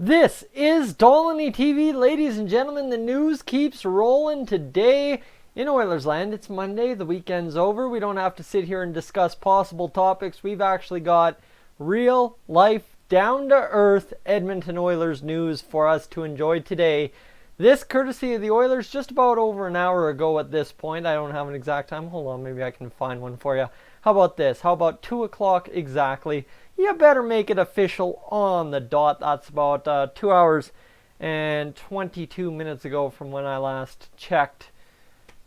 This is Dolynny TV, ladies and gentlemen. The news keeps rolling today in Oilers land. It's Monday, the weekend's over. We don't have to sit here and discuss possible topics. We've actually got real life, down to earth Edmonton Oilers news for us to enjoy today. This courtesy of the Oilers just about over an hour ago at this point. I don't have an exact time. Hold on, maybe I can find one for you. How about this? How about 2 o'clock exactly? You better make it official on the dot. That's about 2 hours and 22 minutes ago from when I last checked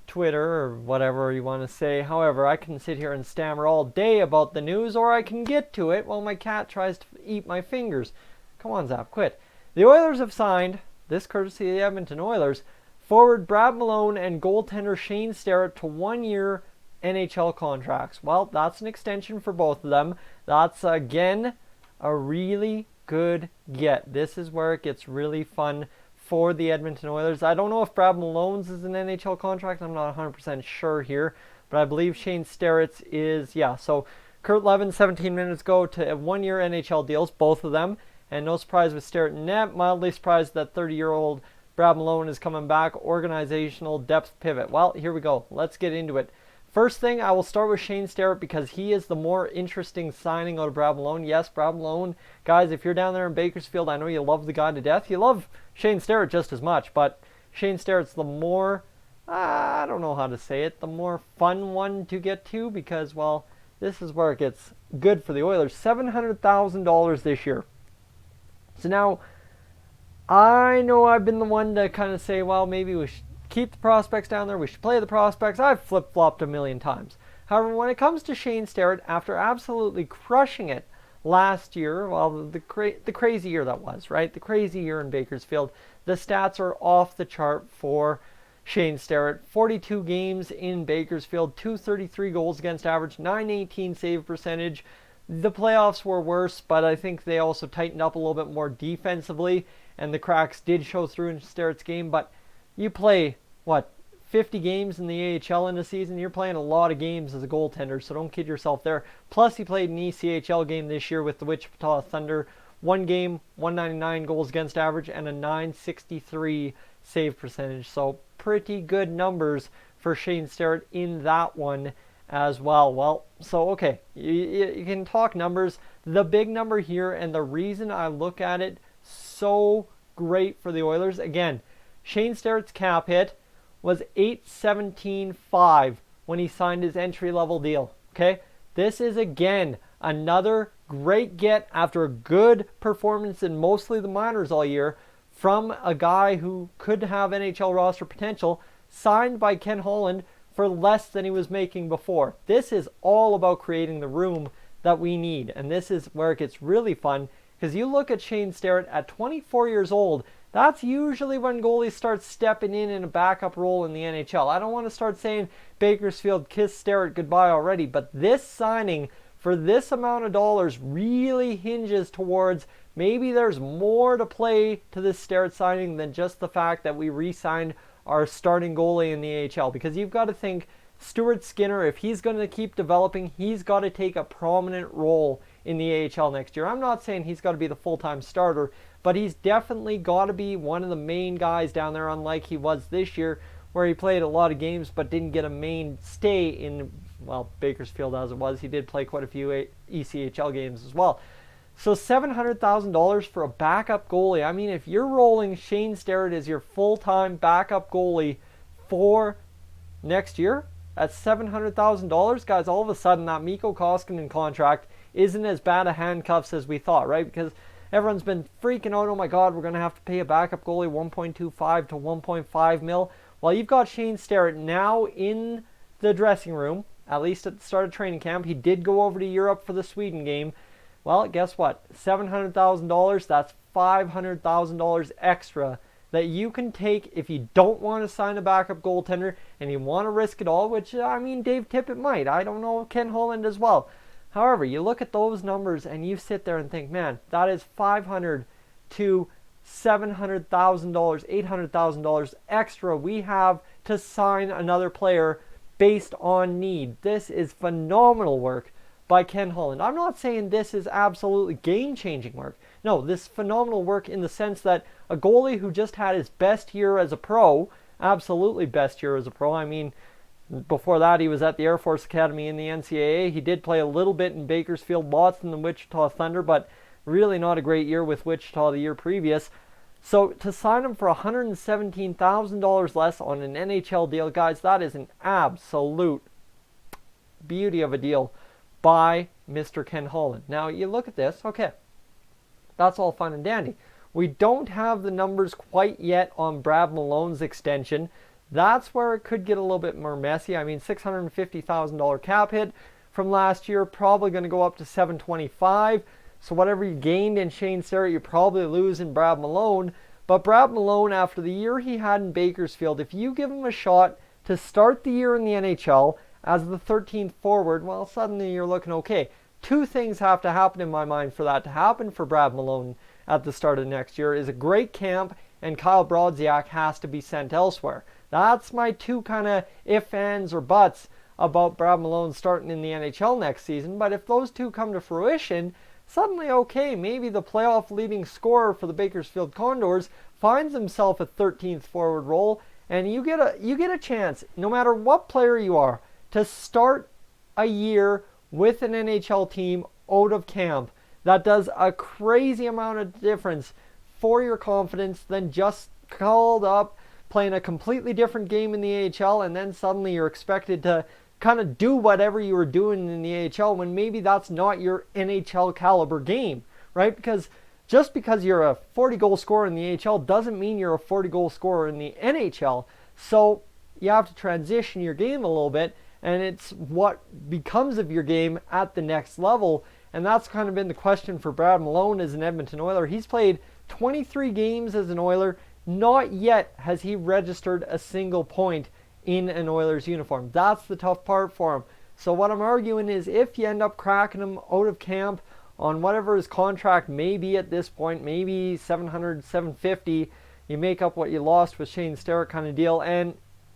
Twitter or whatever you want to say. However, I can sit here and stammer all day about the news, or I can get to it while my cat tries to eat my fingers. Come on, Zap, quit. The Oilers have signed, this courtesy of the Edmonton Oilers, forward Brad Malone and goaltender Shane Starrett to 1-year NHL contracts. Well, that's an extension for both of them. That's, again, a really good get. This is where it gets really fun for the Edmonton Oilers. I don't know if Brad Malone's is an NHL contract. I'm not 100% sure here, but I believe Shane Starrett's is, yeah. So Kurt Levin, 17 minutes ago, to 1-year NHL deals, both of them. And no surprise with Starrett and net. Mildly surprised that 30-year-old Brad Malone is coming back. Organizational depth pivot. Well, here we go. Let's get into it. First thing, I will start with Shane Starrett because he is the more interesting signing out of Brad Malone. Yes, Brad Malone, guys, if you're down there in Bakersfield, I know you love the guy to death. You love Shane Starrett just as much, but Shane Starrett's the more, I don't know how to say it, the more fun one to get to because, well, this is where it gets good for the Oilers. $700,000 this year. So now, I know I've been the one to kind of say, well, maybe we should keep the prospects down there. We should play the prospects. I've flip-flopped a million times. However, when it comes to Shane Starrett, after absolutely crushing it last year, well, the crazy year that was, right? The crazy year in Bakersfield, the stats are off the chart for Shane Starrett. 42 games in Bakersfield, 233 goals against average, 918 save percentage. The playoffs were worse, but I think they also tightened up a little bit more defensively, and the cracks did show through in Starrett's game, but you play, 50 games in the AHL in a season? You're playing a lot of games as a goaltender, so don't kid yourself there. Plus, he played an ECHL game this year with the Wichita Thunder. 1 game, 199 goals against average, and a 963 save percentage. So, pretty good numbers for Shane Starrett in that one as well. Well, so, okay, you can talk numbers. The big number here, and the reason I look at it so great for the Oilers, again, Shane Starrett's cap hit was $817.5 when he signed his entry-level deal. Okay, this is again another great get after a good performance in mostly the minors all year from a guy who could have NHL roster potential, signed by Ken Holland for less than he was making before. This is all about creating the room that we need, and this is where it gets really fun because you look at Shane Starrett at 24 years old. That's usually when goalies start stepping in a backup role in the NHL. I don't want to start saying Bakersfield kiss Starrett goodbye already, but this signing for this amount of dollars really hinges towards maybe there's more to play to this Starrett signing than just the fact that we re-signed our starting goalie in the AHL. Because you've got to think Stuart Skinner, if he's going to keep developing, he's got to take a prominent role in the AHL next year. I'm not saying he's got to be the full-time starter, but he's definitely got to be one of the main guys down there, unlike he was this year, where he played a lot of games but didn't get a main stay in, well, Bakersfield as it was. He did play quite a few ECHL games as well. So $700,000 for a backup goalie. I mean, if you're rolling Shane Starrett as your full-time backup goalie for next year, at $700,000, guys, all of a sudden that Mikko Koskinen contract isn't as bad a handcuffs as we thought, right? Because everyone's been freaking out, oh my God, we're going to have to pay a backup goalie 1.25 to 1.5 mil. Well, you've got Shane Starrett now in the dressing room, at least at the start of training camp. He did go over to Europe for the Sweden game. Well, guess what? $700,000, that's $500,000 extra that you can take if you don't want to sign a backup goaltender and you want to risk it all, which, I mean, Dave Tippett might. I don't know, Ken Holland as well. However, you look at those numbers and you sit there and think, man, that is $500,000 to $700,000, $800,000 extra we have to sign another player based on need. This is phenomenal work by Ken Holland. I'm not saying this is absolutely game-changing work. No, this is phenomenal work in the sense that a goalie who just had his best year as a pro, absolutely best year as a pro. I mean, before that, he was at the Air Force Academy in the NCAA. He did play a little bit in Bakersfield, lots in the Wichita Thunder, but really not a great year with Wichita the year previous. So to sign him for $117,000 less on an NHL deal, guys, that is an absolute beauty of a deal by Mr. Ken Holland. Now, you look at this, okay, that's all fine and dandy. We don't have the numbers quite yet on Brad Malone's extension. That's where it could get a little bit more messy. I mean, $650,000 cap hit from last year, probably going to go up to $725,000. So whatever you gained in Shane Starrett, you probably lose in Brad Malone. But Brad Malone, after the year he had in Bakersfield, if you give him a shot to start the year in the NHL as the 13th forward, well, suddenly you're looking okay. Two things have to happen in my mind for that to happen for Brad Malone at the start of next year is a great camp, and Kyle Brodziak has to be sent elsewhere. That's my two kind of if, ands, or buts about Brad Malone starting in the NHL next season. But if those two come to fruition, suddenly, okay, maybe the playoff leading scorer for the Bakersfield Condors finds himself a 13th forward role, and you get a chance, no matter what player you are, to start a year with an NHL team out of camp. That does a crazy amount of difference for your confidence than just called up, playing a completely different game in the AHL, and then suddenly you're expected to kind of do whatever you were doing in the AHL when maybe that's not your NHL caliber game, right? Because just because you're a 40-goal scorer in the AHL doesn't mean you're a 40-goal scorer in the NHL. So you have to transition your game a little bit, and it's what becomes of your game at the next level. And that's kind of been the question for Brad Malone as an Edmonton Oiler. He's played 23 games as an Oiler. Not yet has he registered a single point in an Oilers uniform. That's the tough part for him. So what I'm arguing is if you end up cracking him out of camp on whatever his contract may be at this point, maybe $700, $750, you make up what you lost with Shane Starrett kind of deal, and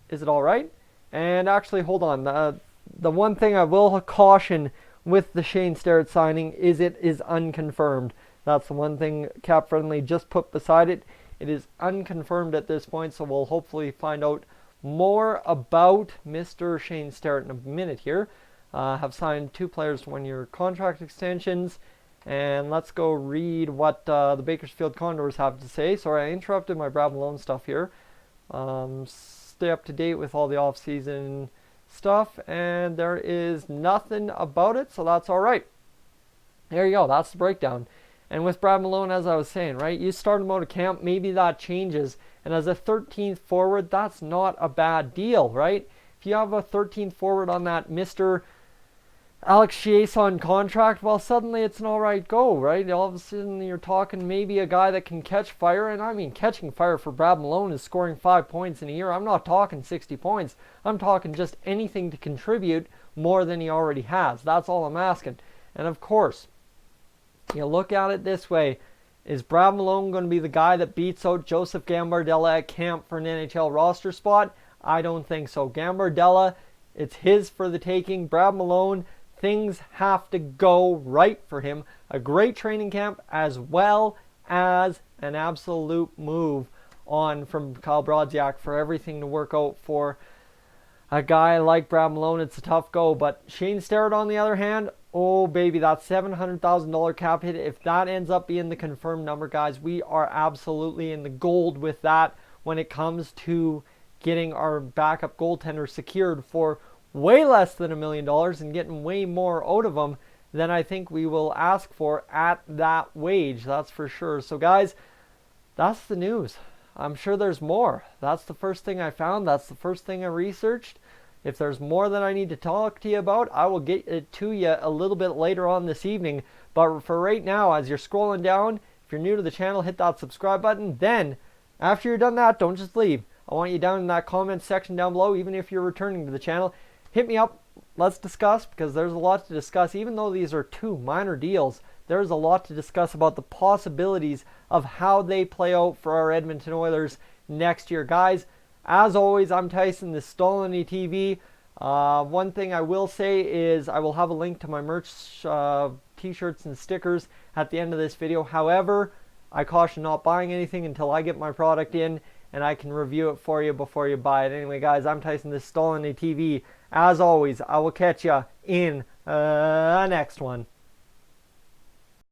is it all right? And actually, hold on. The one thing I will caution with the Shane Starrett signing is it is unconfirmed. That's the one thing Cap Friendly just put beside it. It is unconfirmed at this point, so we'll hopefully find out more about Mr. Shane Starrett in a minute here. Have signed 2 players to 1-year contract extensions. And let's go read what the Bakersfield Condors have to say. Sorry, I interrupted my Brad Malone stuff here. Stay up to date with all the off-season stuff, and there is nothing about it, so that's all right. There you go. That's the breakdown. And with Brad Malone, as I was saying, right, you start him out of camp, maybe that changes. And as a 13th forward, that's not a bad deal, right? If you have a 13th forward on that Mr. Alex Chiasson contract, well, suddenly it's an all right go, right? All of a sudden you're talking maybe a guy that can catch fire. And I mean, catching fire for Brad Malone is scoring 5 points in a year. I'm not talking 60 points. I'm talking just anything to contribute more than he already has. That's all I'm asking. And of course, you look at it this way. Is Brad Malone going to be the guy that beats out Joseph Gambardella at camp for an NHL roster spot? I don't think so. Gambardella, it's his for the taking. Brad Malone, things have to go right for him. A great training camp as well as an absolute move on from Kyle Brodziak for everything to work out for a guy like Brad Malone. It's a tough go. But Shane Starrett, on the other hand, oh baby, that $700,000 cap hit, if that ends up being the confirmed number, guys, we are absolutely in the gold with that when it comes to getting our backup goaltender secured for way less than $1 million and getting way more out of them than I think we will ask for at that wage. That's for sure. So guys, that's the news. I'm sure there's more. That's the first thing I found. That's the first thing I researched. If there's more that I need to talk to you about, I will get it to you a little bit later on this evening. But for right now, as you're scrolling down, if you're new to the channel, hit that subscribe button. Then, after you're done that, don't just leave. I want you down in that comment section down below, even if you're returning to the channel. Hit me up. Let's discuss, because there's a lot to discuss. Even though these are 2 minor deals, there's a lot to discuss about the possibilities of how they play out for our Edmonton Oilers next year. Guys, as always, I'm Tyson, this is Dolynny TV. One thing I will say is I will have a link to my merch, t-shirts and stickers at the end of this video. However, I caution not buying anything until I get my product in and I can review it for you before you buy it. Anyway, guys, I'm Tyson. This is Dolynny TV. As always, I will catch you in the next one.